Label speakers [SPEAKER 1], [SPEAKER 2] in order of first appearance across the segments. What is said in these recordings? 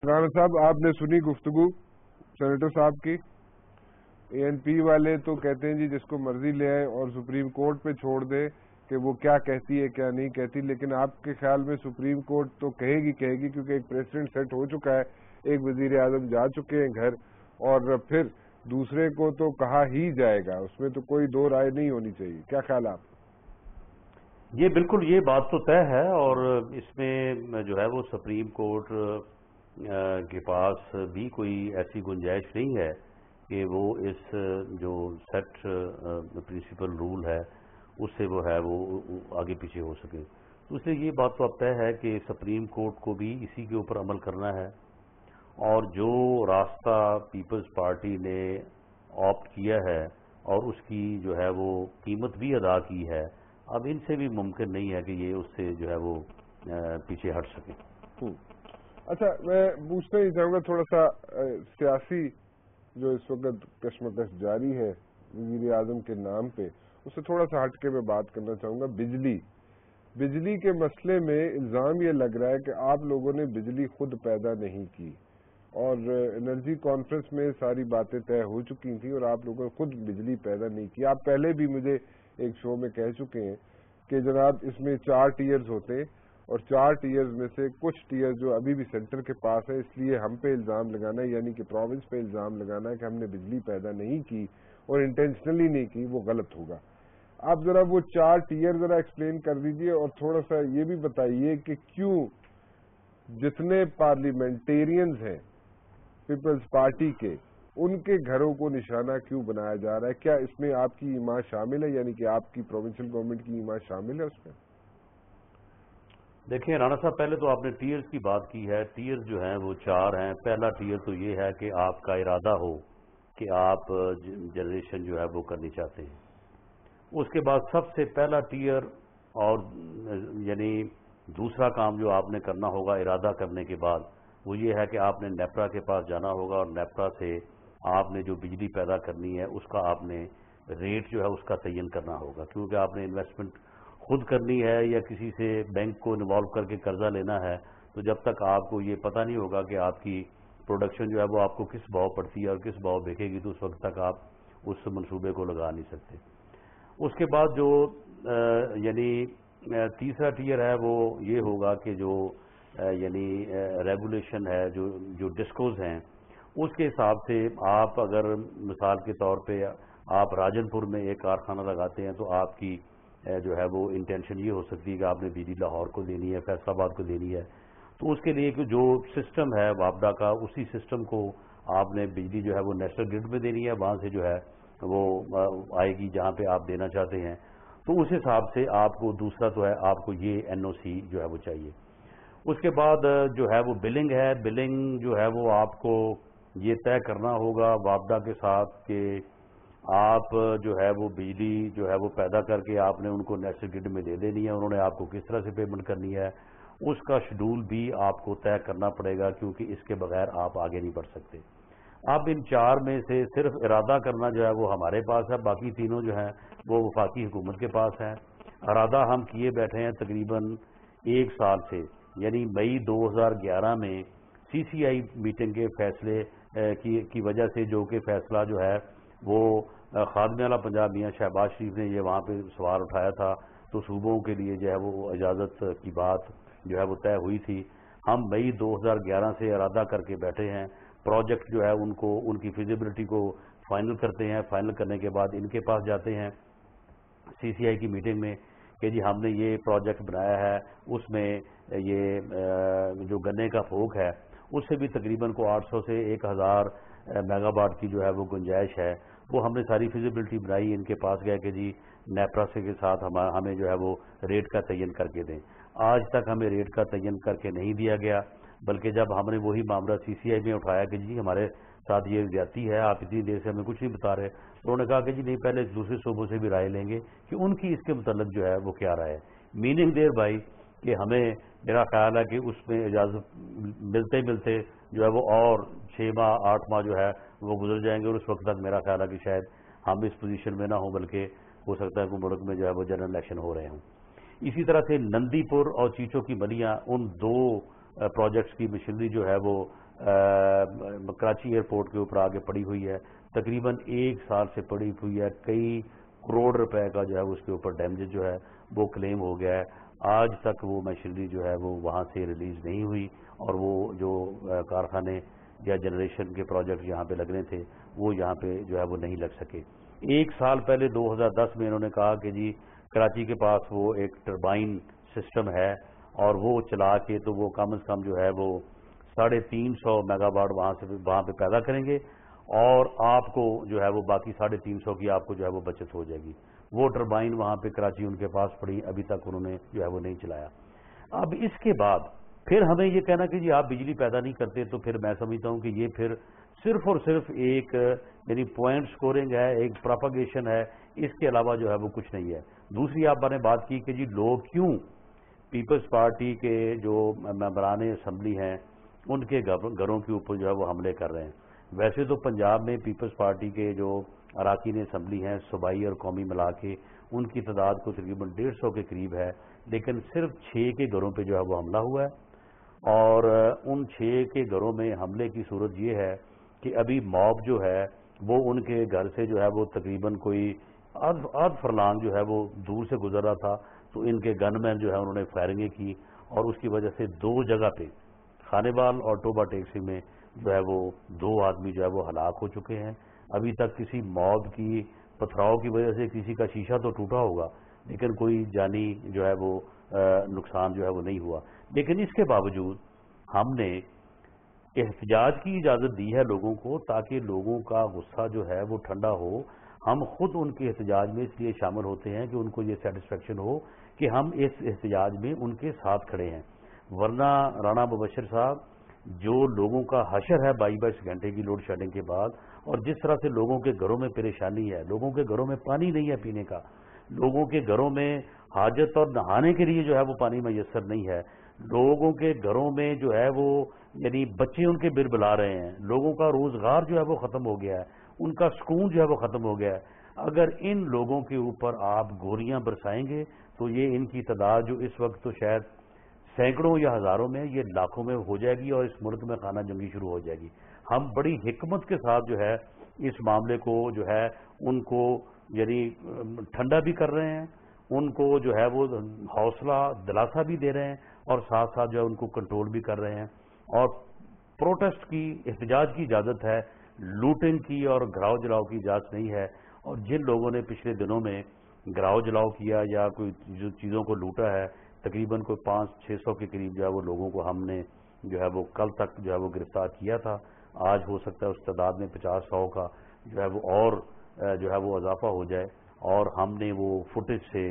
[SPEAKER 1] राणा साहब, आपने सुनी गुफ्तगू सेनेटर साहब की। ANP वाले तो कहते हैं जी जिसको मर्जी ले आए और सुप्रीम कोर्ट पे छोड़ दे कि वो क्या कहती है क्या नहीं कहती, लेकिन आपके ख्याल में सुप्रीम कोर्ट तो कहेगी क्योंकि एक प्रेसिडेंट सेट हो चुका है, एक वजीर आजम जा चुके हैं घर, और फिर दूसरे को तो कहा ही जाएगा, उसमें तो कोई दो राय नहीं होनी चाहिए। क्या ख्याल आप?
[SPEAKER 2] ये बिल्कुल ये बात तो तय है, और इसमें जो है वो सुप्रीम कोर्ट के पास भी कोई ऐसी गुंजाइश नहीं है कि वो इस जो सेट प्रिंसिपल रूल है उससे वो है वो आगे पीछे हो सके। तो इसलिए ये बात तो अब तय है कि सुप्रीम कोर्ट को भी इसी के ऊपर अमल करना है, और जो रास्ता पीपल्स पार्टी ने ऑप्ट किया है और उसकी जो है वो कीमत भी अदा की है, अब इनसे भी मुमकिन नहीं है कि ये उससे जो है वो पीछे हट सके।
[SPEAKER 1] अच्छा, मैं पूछना ही चाहूंगा थोड़ा सा सियासी जो इस वक्त कशमकश जारी है वजीर आजम के नाम पे, उससे थोड़ा सा हट के मैं बात करना चाहूंगा। बिजली के मसले में इल्जाम ये लग रहा है कि आप लोगों ने बिजली खुद पैदा नहीं की, और एनर्जी कॉन्फ्रेंस में सारी बातें तय हो चुकी थी और आप लोगों ने खुद बिजली पैदा नहीं की। आप पहले भी मुझे एक शो में कह चुके हैं कि जनाब इसमें 4 टीयर्स होते हैं, और 4 टीयर्स में से कुछ टीयर्स जो अभी भी सेंटर के पास है, इसलिए हम पे इल्जाम लगाना है, यानी कि प्रोविंस पे इल्जाम लगाना है कि हमने बिजली पैदा नहीं की और इंटेंशनली नहीं की, वो गलत होगा। आप जरा वो 4 टीयर जरा एक्सप्लेन कर दीजिए, और थोड़ा सा ये भी बताइए कि क्यों जितने पार्लियामेंटेरियंस हैं पीपल्स पार्टी के, उनके घरों को निशाना क्यों बनाया जा रहा है? क्या इसमें आपकी ईमा शामिल है, यानी कि आपकी प्रोविंशियल गवर्नमेंट की ईमा शामिल है उसमें?
[SPEAKER 2] देखिए राणा साहब, पहले तो आपने टीयर्स की बात की है। टीयर्स जो हैं वो 4 हैं। पहला टीयर तो ये है कि आपका इरादा हो कि आप जनरेशन जो है वो करनी चाहते हैं। उसके बाद सबसे पहला टीयर, और यानी दूसरा काम जो आपने करना होगा इरादा करने के बाद, वो ये है कि आपने नेपरा के पास जाना होगा, और नेपरा से आपने जो बिजली पैदा करनी है उसका आपने रेट जो है उसका तयन करना होगा, क्योंकि आपने इन्वेस्टमेंट खुद करनी है या किसी से बैंक को इन्वॉल्व करके कर्जा लेना है, तो जब तक आपको ये पता नहीं होगा कि आपकी प्रोडक्शन जो है वो आपको किस भाव पड़ती है और किस भाव बिकेगी, तो उस वक्त तक आप उस मंसूबे को लगा नहीं सकते। उसके बाद जो यानी तीसरा टीयर है वो ये होगा कि जो यानी रेगुलेशन है, जो डिस्कोज हैं, उसके हिसाब से आप अगर मिसाल के तौर पे आप राजनपुर में एक कारखाना लगाते हैं, तो आपकी जो है वो इंटेंशन ये हो सकती है कि आपने बिजली लाहौर को देनी है, फैसलाबाद को देनी है। तो उसके लिए जो सिस्टम है वापडा का, उसी सिस्टम को आपने बिजली जो है वो नेशनल ग्रिड में देनी है, वहाँ से जो है वो आएगी जहाँ पे आप देना चाहते हैं। तो उस हिसाब से आपको दूसरा तो है आपको ये NOC जो है वो चाहिए। उसके बाद जो है वो बिलिंग है। बिलिंग जो है वो आपको ये तय करना होगा वापडा के साथ कि आप जो है वो बिजली जो है वो पैदा करके आपने उनको नेशनल ग्रिड में दे देनी है, उन्होंने आपको किस तरह से पेमेंट करनी है उसका शेड्यूल भी आपको तय करना पड़ेगा, क्योंकि इसके बगैर आप आगे नहीं बढ़ सकते। अब इन 4 में से सिर्फ इरादा करना जो है वो हमारे पास है, बाकी तीनों जो हैं वो वफाकी हुकूमत के पास हैं। इरादा हम किए बैठे हैं तकरीबन 1 साल से, यानी मई 2011 में CCI मीटिंग के फैसले की वजह से, जो कि फैसला जो है वो खादिम आला पंजाब मियां शहबाज शरीफ ने ये वहाँ पे सवाल उठाया था, तो सूबों के लिए जो है वो इजाज़त की बात जो है वो तय हुई थी। हम मई 2011 से इरादा करके बैठे हैं, प्रोजेक्ट जो है उनको उनकी फिजिबिलिटी को फाइनल करते हैं। फाइनल करने के बाद इनके पास जाते हैं CCI की मीटिंग में कि जी हमने ये प्रोजेक्ट बनाया है, उसमें ये जो गन्ने का फोक है उससे भी तकरीबन को 800 से 1000 मेगावाट की जो है वो गुंजाइश है। वो हमने सारी फिजिबिलिटी बनाई, इनके पास गया कि जी नेपरा से के साथ हमें जो है वो रेट का तयन करके दें। आज तक हमें रेट का तयन करके नहीं दिया गया, बल्कि जब हमने वही मामला CCI में उठाया कि जी हमारे साथ ये ज्यादती है, आप इतनी देर से हमें कुछ नहीं बता रहे, तो उन्होंने कहा कि जी नहीं, पहले दूसरे सूबों से भी राय लेंगे कि उनकी इसके मुतल्लिक जो है वो क्या राय है। मीनिंग देयर भाई कि हमें, मेरा ख्याल है कि उसमें इजाजत मिलते मिलते जो है वो और 6 माह 8 माह जो है वो गुजर जाएंगे, और उस वक्त तक मेरा ख्याल है कि शायद हम इस पोजीशन में ना हो, बल्कि हो सकता है कि मुल्क में जो है वो जनरल इलेक्शन हो रहे हों। इसी तरह से नंदीपुर और चीचों की बलियां, उन 2 प्रोजेक्ट्स की मशीनरी जो है वो کراچی ایئرپورٹ کے اوپر آگے پڑی ہوئی ہے، تقریباً 1 سال سے پڑی ہوئی ہے، کئی کروڑ روپے کا جو ہے اس کے اوپر ڈیمیج جو ہے وہ کلیم ہو گیا ہے. آج تک وہ مشینری جو ہے وہ وہاں سے ریلیز نہیں ہوئی، اور وہ جو کارخانے یا جنریشن کے پروجیکٹ یہاں پہ لگنے تھے وہ یہاں پہ جو ہے وہ نہیں لگ سکے. 1 سال پہلے 2010 میں انہوں نے کہا کہ جی کراچی کے پاس وہ ایک ٹربائن سسٹم ہے اور وہ چلا کے تو وہ کم از کم جو ہے وہ 350 میگا واٹ وہاں پہ پیدا کریں گے، اور آپ کو جو ہے وہ باقی 350 کی آپ کو جو ہے وہ بچت ہو جائے گی. وہ ٹربائن وہاں پہ کراچی ان کے پاس پڑی، ابھی تک انہوں نے جو ہے وہ نہیں چلایا. اب اس کے بعد پھر ہمیں یہ کہنا کہ جی آپ بجلی پیدا نہیں کرتے، تو پھر میں سمجھتا ہوں کہ یہ پھر صرف اور صرف ایک یعنی پوائنٹ سکورنگ ہے، ایک پراپاگیشن ہے، اس کے علاوہ جو ہے وہ کچھ نہیں ہے. دوسری آپ نے بات کی کہ جی لوگ کیوں پیپلز پارٹی کے جو ممبران اسمبلی ہیں ان کے گھروں کے اوپر جو ہے وہ حملے کر رہے ہیں. ویسے تو پنجاب میں پیپلز پارٹی کے جو اراکین اسمبلی ہیں صوبائی اور قومی ملا کے ان کی تعداد کو تقریباً 150 کے قریب ہے، لیکن صرف 6 کے گھروں پہ جو ہے وہ حملہ ہوا ہے. اور ان 6 کے گھروں میں حملے کی صورت یہ ہے کہ ابھی موب جو ہے وہ ان کے گھر سے جو ہے وہ تقریباً کوئی آدھ فرلانگ جو ہے وہ دور سے گزر رہا تھا، تو ان کے گن مین جو ہے انہوں نے فائرنگیں کی، اور اس کی وجہ سے 2 جگہ پہ خانے بال اور ٹوبہ ٹیکسی میں جو ہے وہ 2 آدمی جو ہے وہ ہلاک ہو چکے ہیں. ابھی تک کسی موب کی پتھراؤ کی وجہ سے کسی کا شیشہ تو ٹوٹا ہوگا، لیکن کوئی جانی جو ہے وہ نقصان جو ہے وہ نہیں ہوا. لیکن اس کے باوجود ہم نے احتجاج کی اجازت دی ہے لوگوں کو، تاکہ لوگوں کا غصہ جو ہے وہ ٹھنڈا ہو. ہم خود ان کے احتجاج میں اس لیے شامل ہوتے ہیں کہ ان کو یہ سیٹسفیکشن ہو کہ ہم اس احتجاج میں ان کے ساتھ کھڑے ہیں. ورنہ رانا مبشر صاحب جو لوگوں کا حشر ہے 22 گھنٹے کی لوڈ شیڈنگ کے بعد، اور جس طرح سے لوگوں کے گھروں میں پریشانی ہے، لوگوں کے گھروں میں پانی نہیں ہے پینے کا، لوگوں کے گھروں میں حاجت اور نہانے کے لیے جو ہے وہ پانی میسر نہیں ہے، لوگوں کے گھروں میں جو ہے وہ یعنی بچے ان کے بربلا رہے ہیں، لوگوں کا روزگار جو ہے وہ ختم ہو گیا ہے، ان کا سکون جو ہے وہ ختم ہو گیا ہے. اگر ان لوگوں کے اوپر آپ گولیاں برسائیں گے تو یہ ان کی تعداد جو اس وقت تو شاید سینکڑوں یا ہزاروں میں، یہ لاکھوں میں ہو جائے گی، اور اس ملک میں خانہ جنگی شروع ہو جائے گی. ہم بڑی حکمت کے ساتھ جو ہے اس معاملے کو جو ہے ان کو یعنی ٹھنڈا بھی کر رہے ہیں، ان کو جو ہے وہ حوصلہ دلاسا بھی دے رہے ہیں، اور ساتھ ساتھ جو ہے ان کو کنٹرول بھی کر رہے ہیں. اور پروٹیسٹ کی، احتجاج کی اجازت ہے، لوٹنگ کی اور گھراؤ جلاؤ کی اجازت نہیں ہے. اور جن لوگوں نے پچھلے دنوں میں گھراؤ جلاؤ کیا یا کوئی چیزوں کو لوٹا ہے، تقریباً کوئی 500-600 کے قریب جو ہے وہ لوگوں کو ہم نے جو ہے وہ کل تک جو ہے وہ گرفتار کیا تھا. آج ہو سکتا ہے اس تعداد میں 50-100 کا جو ہے وہ اور جو ہے وہ اضافہ ہو جائے. اور ہم نے وہ فوٹیج سے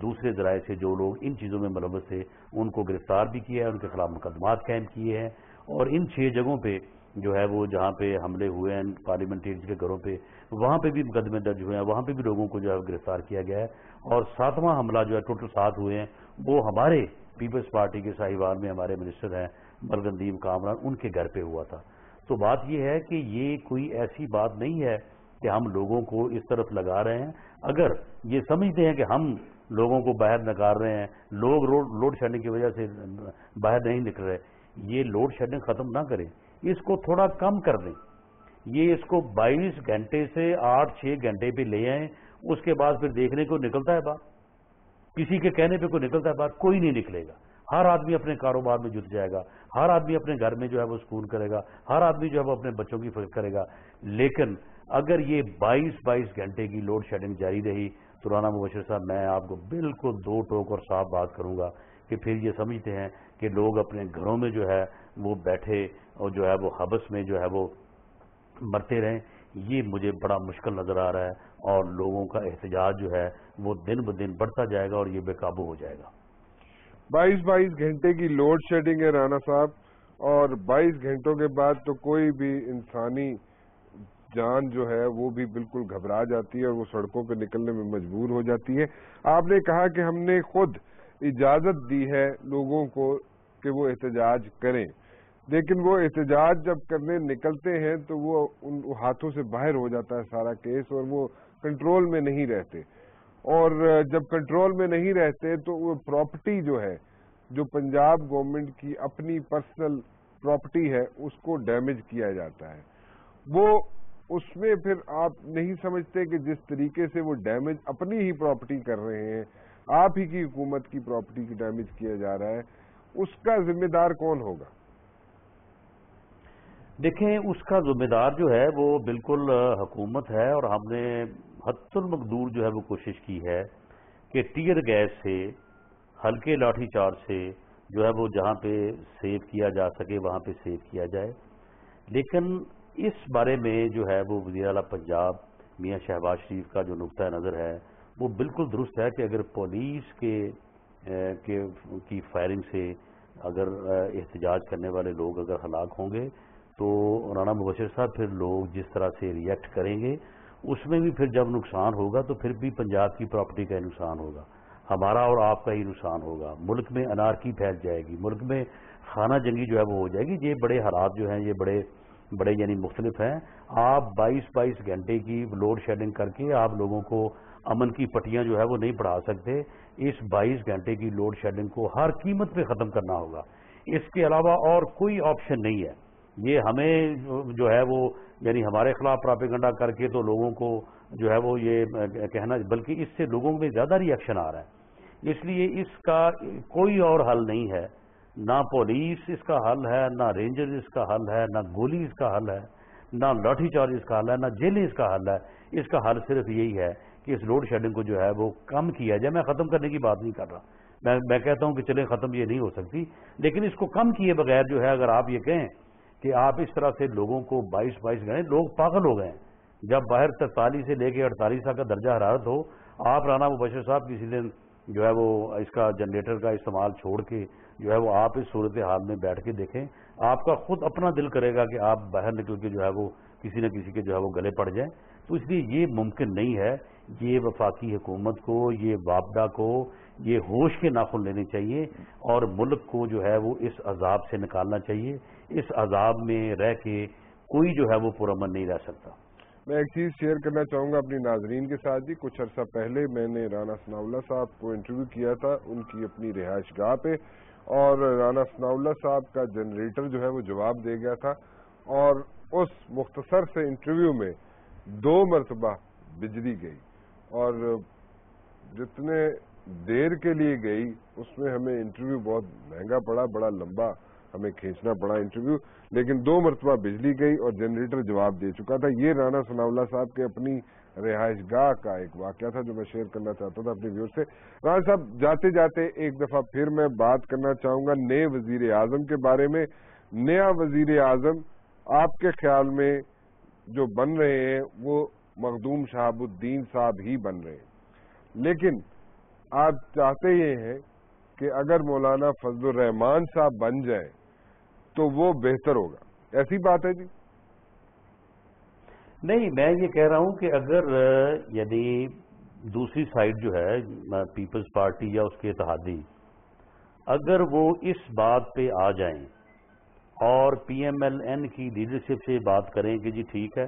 [SPEAKER 2] دوسرے ذرائع سے جو لوگ ان چیزوں میں ملوث تھے ان کو گرفتار بھی کیا ہے، ان کے خلاف مقدمات قائم کیے ہیں. اور ان 6 جگہوں پہ جو ہے وہ جہاں پہ حملے ہوئے ہیں پارلیمنٹریز کے گھروں پہ، وہاں پہ بھی مقدمے درج ہوئے ہیں، وہاں پہ بھی لوگوں کو جو ہے گرفتار کیا گیا ہے. اور 7واں حملہ جو ہے ٹوٹل 7 ہوئے ہیں، وہ ہمارے پیپلز پارٹی کے صاحبان میں ہمارے منسٹر ہیں مرگندیم کامران، ان کے گھر پہ ہوا تھا. تو بات یہ ہے کہ یہ کوئی ایسی بات نہیں ہے کہ ہم لوگوں کو اس طرف لگا رہے ہیں. اگر یہ سمجھتے ہیں کہ ہم لوگوں کو باہر نکال رہے ہیں، لوگ لوڈ شیڈنگ کی وجہ سے باہر نہیں نکل رہے، یہ لوڈ شیڈنگ ختم نہ کریں، اس کو تھوڑا کم کر دیں. یہ اس کو 22 گھنٹے سے 8-6 گھنٹے پہ لے آئیں، اس کے بعد پھر دیکھنے کو نکلتا ہے باہر، کسی کے کہنے پہ کوئی نکلتا ہے باہر؟ کوئی نہیں نکلے گا. ہر آدمی اپنے کاروبار میں جٹ جائے گا، ہر آدمی اپنے گھر میں جو ہے وہ سکون کرے گا، ہر آدمی جو ہے وہ اپنے بچوں کی فکر کرے گا. لیکن اگر یہ 22 گھنٹے کی لوڈ شیڈنگ جاری رہی تو رانا مبشر صاحب میں آپ کو بالکل 2 ٹوک اور صاف بات کروں گا کہ پھر یہ سمجھتے ہیں کہ لوگ اپنے گھروں میں جو ہے وہ بیٹھے اور جو ہے وہ حبس میں جو ہے وہ مرتے رہیں. یہ مجھے بڑا مشکل نظر آ رہا ہے، اور لوگوں کا احتجاج جو ہے وہ دن بدن بڑھتا جائے گا اور یہ بے قابو ہو جائے گا.
[SPEAKER 1] 22 گھنٹے کی لوڈ شیڈنگ ہے رانا صاحب، اور 22 گھنٹوں کے بعد تو کوئی بھی انسانی جان جو ہے وہ بھی بالکل گھبرا جاتی ہے اور وہ سڑکوں پہ نکلنے میں مجبور ہو جاتی ہے. آپ نے کہا کہ ہم نے خود اجازت دی ہے لوگوں کو کہ وہ احتجاج کریں، لیکن وہ احتجاج جب کرنے نکلتے ہیں تو وہ ان ہاتھوں سے باہر ہو جاتا ہے سارا کیس، اور وہ کنٹرول میں نہیں رہتے. اور جب کنٹرول میں نہیں رہتے تو وہ پراپرٹی جو ہے، جو پنجاب گورنمنٹ کی اپنی پرسنل प्रॉपर्टी है उसको डैमेज किया जाता है, वो उसमें फिर आप नहीं समझते कि जिस तरीके से वो डैमेज अपनी ही प्रॉपर्टी कर रहे हैं, आप ही की हुकूमत की प्रॉपर्टी की डैमेज किया जा रहा है, उसका जिम्मेदार कौन होगा?
[SPEAKER 2] देखें, उसका जिम्मेदार जो है वो बिल्कुल हुकूमत है, और हमने हद्दुल मकदूर जो है वो कोशिश की है कि टीयर गैस से, हल्के लाठी चार्ज से जो है वो जहाँ पे सेव किया जा सके वहाँ पे सेव किया जाए। लेकिन इस बारे में जो है वो वज़ीर आला पंजाब मियां शहबाज शरीफ का जो नुक्ता नज़र है वो बिल्कुल दुरुस्त है कि अगर पुलिस की फायरिंग से अगर एहतजाज करने वाले लोग अगर हलाक होंगे तो राना मुबशर साहब फिर लोग जिस तरह से रिएक्ट करेंगे उसमें भी फिर जब नुकसान होगा तो फिर भी पंजाब की प्रॉपर्टी का ही नुकसान होगा, हमारा और आपका ही नुकसान होगा, मुल्क में अनारकी फैल जाएगी, मुल्क में खाना जंगी जो है वो हो जाएगी। ये बड़े हालात जो हैं ये बड़े यानी मुख्तलिफ हैं। आप 22-22 घंटे की लोड शेडिंग करके आप लोगों को अमन की पट्टियां जो है वो नहीं पढ़ा सकते। इस 22 घंटे की लोड शेडिंग को हर कीमत पे ख़त्म करना होगा, इसके अलावा और कोई ऑप्शन नहीं है। ये हमें जो है वो यानी हमारे खिलाफ प्रोपेगेंडा करके तो लोगों को जो है वो ये कहना, बल्कि इससे लोगों में ज़्यादा रिएक्शन आ रहा है। इसलिए इसका कोई और हल नहीं है, ना पुलिस इसका हल है, ना रेंजर इसका हल है, ना गोली इसका हल है, ना लाठी चार्ज इसका हल है, ना जेलें इसका हल है। इसका हल सिर्फ यही है कि इस लोड शेडिंग को जो है वो कम किया जाए। मैं ख़त्म करने की बात नहीं कर रहा, मैं कहता हूं कि चले ख़त्म ये नहीं हो सकती, लेकिन इसको कम किए बगैर जो है अगर आप ये कहें कि आप इस तरह से लोगों को 22-22 घंटे, लोग पागल हो गए हैं। जब बाहर 43 से लेकर 48 तक का दर्जा हरारत हो, आप राना मुबशर साहब किसी दिन जो है वो इसका जनरेटर का इस्तेमाल छोड़ के जो है वो आप इस सूरत हाल में बैठ के देखें, आपका खुद अपना दिल करेगा कि आप बाहर निकल के जो है वो किसी न किसी के जो है वो गले पड़ जाएं। तो इसलिए ये मुमकिन नहीं है। ये वफाकी हुकूमत को, ये वापडा को ये होश के नाखुन लेने चाहिए और मुल्क को जो है वो इस अजाब से निकालना चाहिए। इस अजाब में रह के कोई जो है वो पुरअमन नहीं रह सकता।
[SPEAKER 1] मैं एक चीज़ शेयर करना चाहूँगा अपनी नाजरीन के साथ जी। कुछ अर्सा पहले मैंने राना सनाउल्लाह साहब को इंटरव्यू किया था उनकी अपनी रिहाइश गाह पे, और राना सनाउल्लाह साहब का जनरेटर जो है वो जवाब दे गया था, और उस मुख्तसर से इंटरव्यू में 2 मरतबा बिजली गई, और जितने देर के लिए गई उसमें हमें इंटरव्यू बहुत महंगा पड़ा, बड़ा लंबा हमें खींचना पड़ा इंटरव्यू, लेकिन 2 मरतबा बिजली गई और जनरेटर जवाब दे चुका था। ये राना सनाउल्लाह साहब के अपनी रिहाइश गाह का एक वाकया था जो मैं शेयर करना चाहता था अपने व्यूअर से। राना साहब, जाते जाते एक दफा फिर मैं बात करना चाहूंगा नए वजीर आजम के बारे में। नया वजीर आजम आपके ख्याल में जो बन रहे हैं वो मखदूम शहाबुद्दीन साहब ही बन रहे हैं, लेकिन आप चाहते ये हैं कि अगर मौलाना फजलुर रहमान साहब बन जाएं तो वो बेहतर होगा, ऐसी बात है जी?
[SPEAKER 2] नहीं, मैं ये कह रहा हूं कि अगर यदि दूसरी साइड जो है पीपल्स पार्टी या उसके इत्तेहादी अगर वो इस बात पे आ जाएं और PMLN की लीडरशिप से बात करें कि जी ठीक है,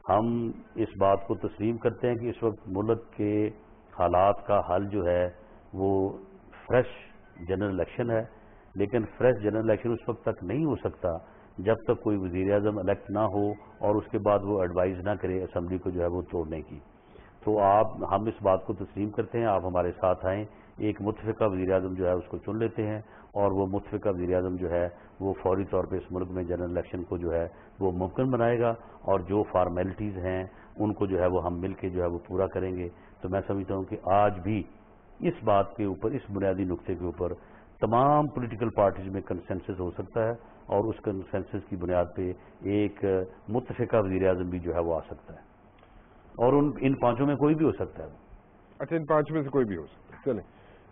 [SPEAKER 2] हम इस बात को तस्लीम करते हैं कि इस वक्त मुल्क के हालात का हल जो है वो फ्रेश जनरल इलेक्शन है, लेकिन फ्रेश जनरल इलेक्शन उस वक्त तक नहीं हो सकता जब तक कोई वजीर आज़म इलेक्ट ना हो और उसके बाद वो एडवाइज ना करे असम्बली को जो है वो तोड़ने की। तो हम इस बात को तस्लीम करते हैं, आप हमारे साथ आएँ, एक मुतफ़िका वज़ीर आज़म जो है उसको चुन लेते हैं और वो मुतफ़िका वज़ीर आज़म जो है वो फौरी तौर पर इस मुल्क में जनरल इलेक्शन को जो है वो मुमकिन बनाएगा, और जो फार्मेलिटीज़ हैं उनको जो है वो हम मिल के जो है वो पूरा करेंगे। तो मैं समझता हूँ कि आज भी इस बात के ऊपर, इस बुनियादी नुक्ते के ऊपर तमाम पॉलिटिकल पार्टीज में कंसेंसस हो सकता है, और उस कंसेंसस की बुनियाद पे एक मुत्तफ़िका वज़ीर आज़म भी जो है वो आ सकता है, और इन 5 में कोई भी हो सकता है।
[SPEAKER 1] अच्छा, इन 5 में से कोई भी हो सकता है। चलें,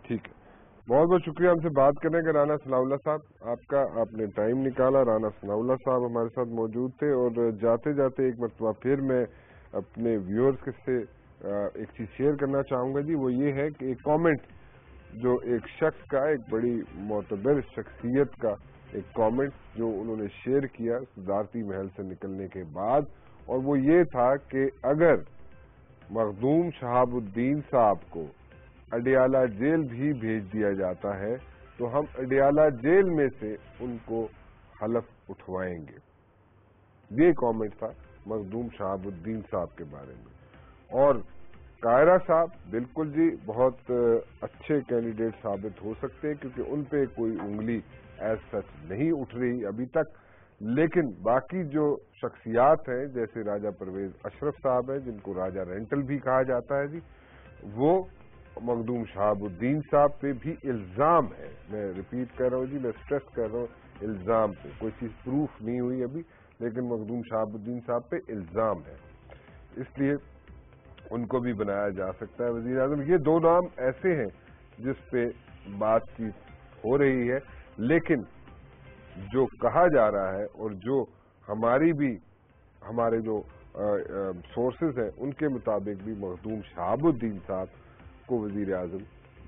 [SPEAKER 1] ठीक है, बहुत बहुत शुक्रिया हमसे बात करने का राना सनाउल्लाह साहब, आपका आपने टाइम निकाला। राना सनाउल्लाह साहब हमारे साथ मौजूद थे, और जाते जाते एक मरतबा फिर मैं अपने व्यूअर्स से एक चीज़ शेयर करना चाहूँगा जी। वो ये है कि एक कमेंट जो एक शख्स का, एक बड़ी मोतबर शख्सियत का एक कमेंट जो उन्होंने शेयर किया सदारती महल से निकलने के बाद, और वो ये था कि अगर मखदूम शहाबुद्दीन साहब को अडियाला जेल भी भेज दिया जाता है तो हम अडियाला जेल में से उनको حلف اٹھوائیں گے۔ یہ کامنٹ تھا مخدوم شہاب الدین صاحب کے بارے میں۔ اور قاہرہ صاحب بالکل جی بہت اچھے کینڈیڈیٹ ثابت ہو سکتے ہیں، کیونکہ ان پہ کوئی انگلی ایز سچ نہیں اٹھ رہی ابھی تک، لیکن باقی جو شخصیات ہیں جیسے راجہ پرویز اشرف صاحب ہیں، جن کو راجہ رینٹل بھی کہا جاتا ہے جی، وہ مخدوم شہاب الدین صاحب پہ بھی الزام ہے۔ میں ریپیٹ کر رہا ہوں جی، میں سٹریس کر رہا ہوں الزام پہ، کوئی چیز پروف نہیں ہوئی ابھی، لیکن مخدوم شہاب الدین صاحب پہ الزام ہے، اس لیے ان کو بھی بنایا جا سکتا ہے وزیر اعظم۔ یہ دو نام ایسے ہیں جس پہ بات چیت ہو رہی ہے، لیکن جو کہا جا رہا ہے اور جو ہمارے جو سورسز ہیں ان کے مطابق بھی مخدوم شہاب الدین صاحب کو وزیر اعظم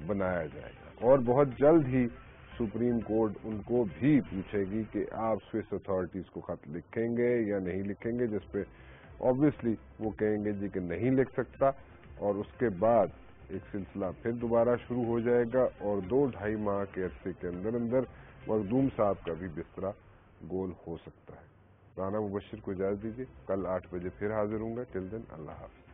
[SPEAKER 1] بنایا جائے گا، اور بہت جلد ہی سپریم کورٹ ان کو بھی پوچھے گی کہ آپ سوئس اتھارٹیز کو خط لکھیں گے یا نہیں لکھیں گے، جس پہ آبویسلی وہ کہیں گے جی کہ نہیں لکھ سکتا، اور اس کے بعد ایک سلسلہ پھر دوبارہ شروع ہو جائے گا، اور 2-2.5 ماہ کے عرصے کے اندر مخدوم صاحب کا بھی بسترا گول ہو سکتا ہے۔ رانا مبشر کو اجازت دیجیے، کل 8 بجے پھر حاضر ہوں گا، ٹل دین اللہ حافظ۔